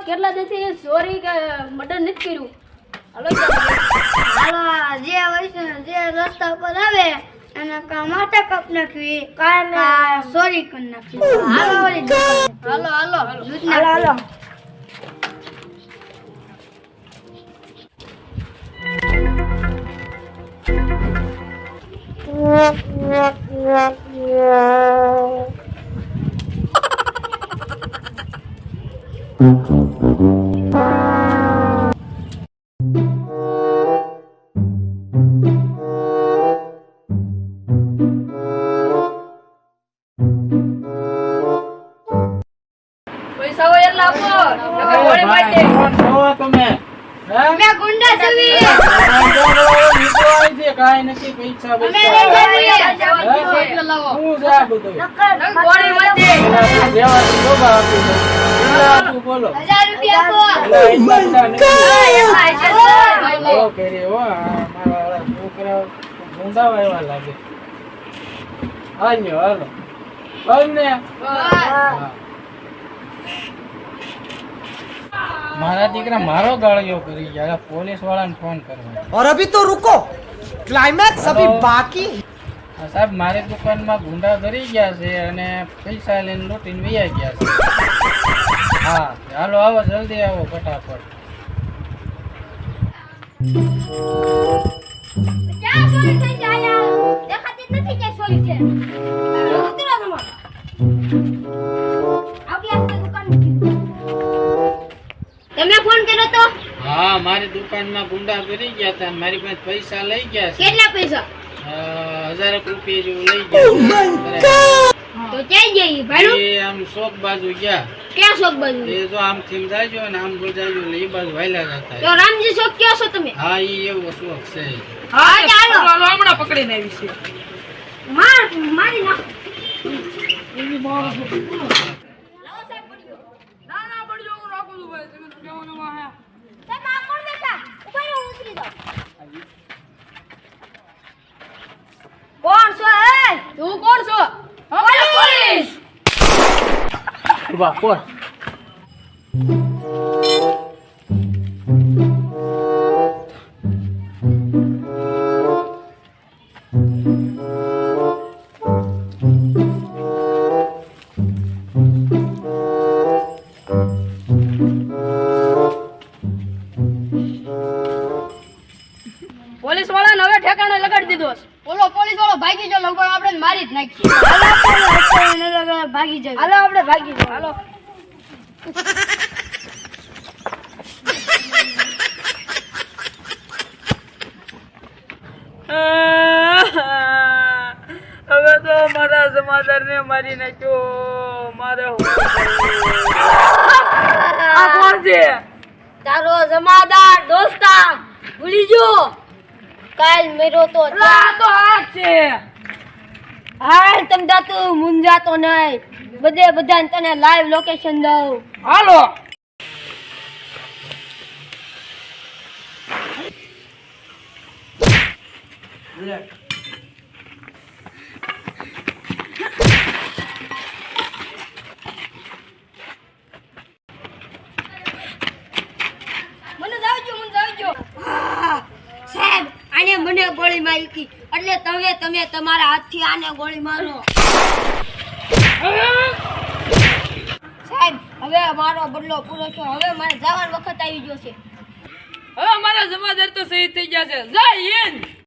કેટલા દિવસથી ચોરી કે મર્ડર નથી કર્યું. હાલો જે હોય છે જે રસ્તા પર આવે અને કા માથા કાપ નાખવી કા સોરી કરી નાખવી. હાલો ઓલી દુકાને. હાલો હાલો. પૈસા હોય એટલે આપો. નકર ગોળી મારી દે. કોણ છો તમે? હે? મેં ગુંડા છવી. કાંઈ નથી પૈસા અમે પૈસા. લઈ જઈએ. એટલે લાવો. શું છે આ બધું? નકર ગોળી મારી દે. દેવાનું ડોબા આપી દો. કેટલા આપું બોલો? 1000 રૂપિયા આપો. એટલે હિંમતદાર નથી. ભાઈ ઓ કરી હો આ મારા વાળા છોકરા ગુંડાવા એવા લાગે. હાલ્યો હાલો. હાલ ને. હા. મારા દીકરા મારો ગાળિયો કરી ગયા પોલીસ વાળાને ફોન કરવા. और अभी तो रुको क्लाइमैक्स अभी बाकी હા સાહેબ મારી દુકાનમાં ગુંડા ધરી ગયા છે અને પૈસા લઈને લૂંટીને વયા ગયા છે. હા હાલો આવો જલ્દી આવો ફટાફટ. ક્યાં સોરી થઈ જાય? દેખાતી જ નથી કે સોરી છે. ઉતરો તમે. આપી આસ્તે દુકાન મૂકી. તમે ફોન કર્યો તો? હા મારી દુકાનમાં ગુંડા ધરી ગયા હતા અને મારી પાસે પૈસા લઈ ગયા છે. કેટલા પૈસા? 1000 રૂપિયા જેવું લઈ ગયા. તો ક્યાં જઈ ભાડું? એ આમ શોપ બાજુ ગયા. ક્યાં શોક બાજુ? એ જો આમ થી જાજો અને આમ જાજો એટલે એ બાજુ વાયલા જતા. તો રામજી શોક કયો છો તમે? હા એ એવો શોખ છે. હા ચાલો. હમણાં પકડીને આવી છે. મારી નાખ. ના પડજો હું રાખું છું ભાઈ. તમે તો કહેવાનું માં હે. તમે આ કોણ બેઠા? ઉપર ઉતરી જાઓ. કોણ છો એ? તું કોણ છો? પોલીસ. વાહ કોણ? પોલીસ વાળાને હવે ઠેકાણે લગાડી દીધો છે. બોલો પોલીસ વાળો ભાગી જાવ લગભગ આપણે મારી જ નાખીએ. ભાગી જાવ. હાલો આપણે ભાગી જાવ. હાલો. હવે તો મારા જમાદારને મારી નાખ્યો. મારે આ કોણ છે? તારો જમાદાર દોસ્તા ભૂલી જો કાલ મેરો તો આ તો આ છે. હાલ તમ દાતું મુંજાતો નહીં. બધાને તને લાઈવ લોકેશન દઉં. હાલો. મને જાવજો. સાહેબ આને મને ગોળી મારી હતી એટલે તમે તમારા હાથથી આને ગોળી મારો. સાહેબ હવે મારો બદલો પૂરો થયો. હવે મારે જવાનો વખત આવી ગયો છે. હવે મારા જમાદાર તો શહીદ થઈ ગયા છે. જય હિન્દ.